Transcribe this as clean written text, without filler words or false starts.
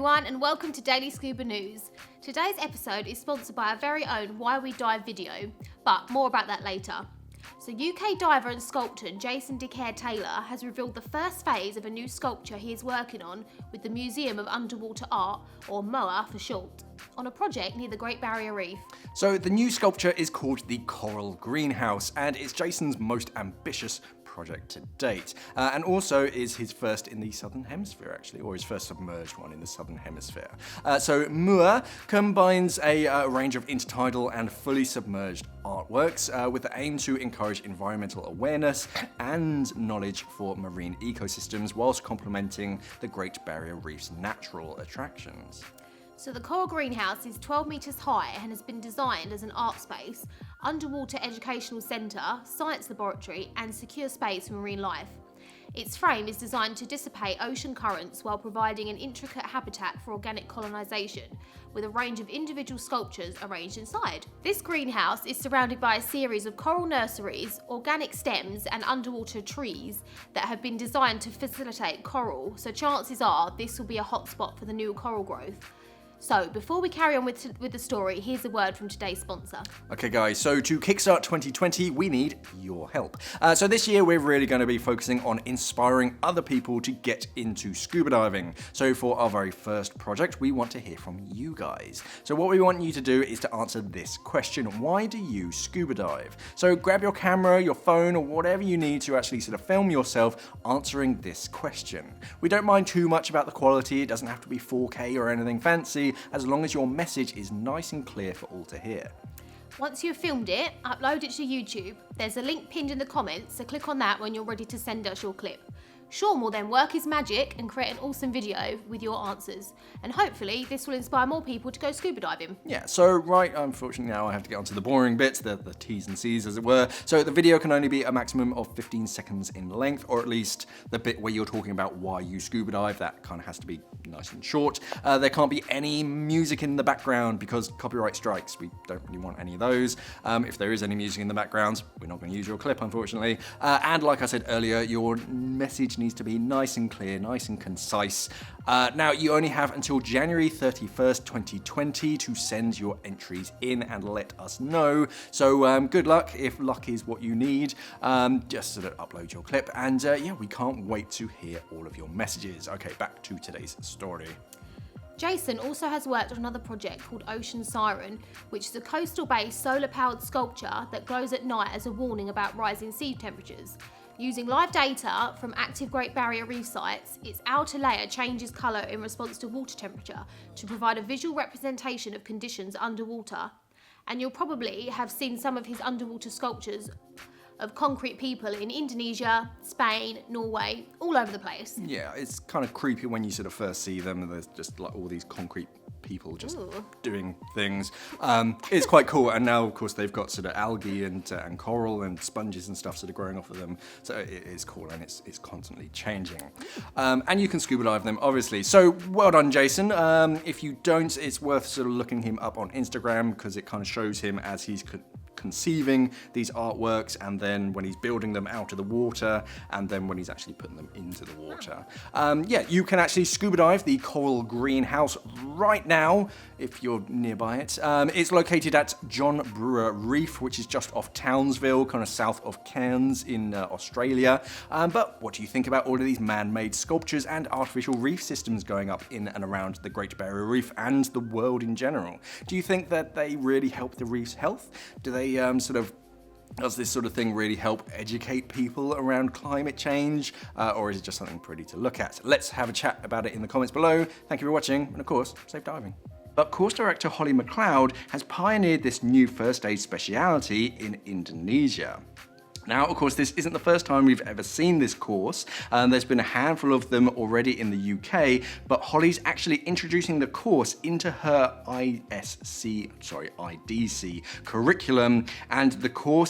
everyone, and welcome to Daily Scuba News. Today's episode is sponsored by our very own Why We Dive video, but more about that later. So UK diver and sculptor Jason deCaires Taylor has revealed the first phase of a new sculpture he is working on with the Museum of Underwater Art, or MOUA for short, on a project near the Great Barrier Reef. So the new sculpture is called the Coral Greenhouse, and it's Jason's most ambitious project to date, and also is his first in the Southern Hemisphere, actually, or his first submerged one in the Southern Hemisphere. So MOUA combines a range of intertidal and fully submerged artworks with the aim to encourage environmental awareness and knowledge for marine ecosystems whilst complementing the Great Barrier Reef's natural attractions. So the Coral Greenhouse is 12 metres high and has been designed as an art space, underwater educational centre, science laboratory and secure space for marine life. Its frame is designed to dissipate ocean currents while providing an intricate habitat for organic colonisation, with a range of individual sculptures arranged inside. This greenhouse is surrounded by a series of coral nurseries, organic stems and underwater trees that have been designed to facilitate coral, so chances are this will be a hotspot for the new coral growth. So, before we carry on with the story, here's a word from today's sponsor. Okay guys, so to kickstart 2020, we need your help. So this year we're really going to be focusing on inspiring other people to get into scuba diving. So for our very first project, we want to hear from you guys. So what we want you to do is to answer this question: why do you scuba dive? So grab your camera, your phone, or whatever you need to actually sort of film yourself answering this question. We don't mind too much about the quality, it doesn't have to be 4K or anything fancy, as long as your message is nice and clear for all to hear. Once you've filmed it, upload it to YouTube. There's a link pinned in the comments, so click on that when you're ready to send us your clip. Shaun will then work his magic and create an awesome video with your answers. And hopefully this will inspire more people to go scuba diving. Yeah, so unfortunately now I have to get onto the boring bits, the T's and C's as it were. So the video can only be a maximum of 15 seconds in length, or at least the bit where you're talking about why you scuba dive, that kind of has to be nice and short. There can't be any music in the background because copyright strikes. We don't really want any of those. If there is any music in the background, we're not going to use your clip, unfortunately. And like I said earlier, your message needs to be nice and clear, nice and concise. Now, you only have until January 31st, 2020 to send your entries in and let us know. So good luck, if luck is what you need. Just sort of upload your clip, and yeah, we can't wait to hear all of your messages. Okay, back to today's story. Jason also has worked on another project called Ocean Siren, which is a coastal-based solar-powered sculpture that glows at night as a warning about rising sea temperatures. Using live data from active Great Barrier Reef sites, its outer layer changes colour in response to water temperature to provide a visual representation of conditions underwater. And you'll probably have seen some of his underwater sculptures of concrete people in Indonesia, Spain, Norway, all over the place. Yeah, it's kind of creepy when you sort of first see them, and there's just like all these concrete people just doing things. It's quite cool, and now of course they've got sort of algae and coral and sponges and stuff sort of growing off of them, so it is cool, and it's constantly changing. And you can scuba dive them, obviously. So well done, Jason. If you don't, it's worth sort of looking him up on Instagram, because it kind of shows him as he's conceiving these artworks, and then when he's building them out of the water, and then when he's actually putting them into the water. Yeah, you can actually scuba dive the Coral Greenhouse right now if you're nearby it. It's located at John Brewer Reef, which is just off Townsville, kind of south of Cairns in Australia. But what do you think about all of these man-made sculptures and artificial reef systems going up in and around the Great Barrier Reef and the world in general? Do you think that they really help the reef's health? Do they does this sort of thing really help educate people around climate change? Or is it just something pretty to look at? Let's have a chat about it in the comments below. Thank you for watching, and of course, safe diving. But course director Hollie has pioneered this new first aid speciality in Indonesia. Now, of course, this isn't the first time we've ever seen this course. There's been a handful of them already in the UK, but Hollie's actually introducing the course into her IDC curriculum, and the course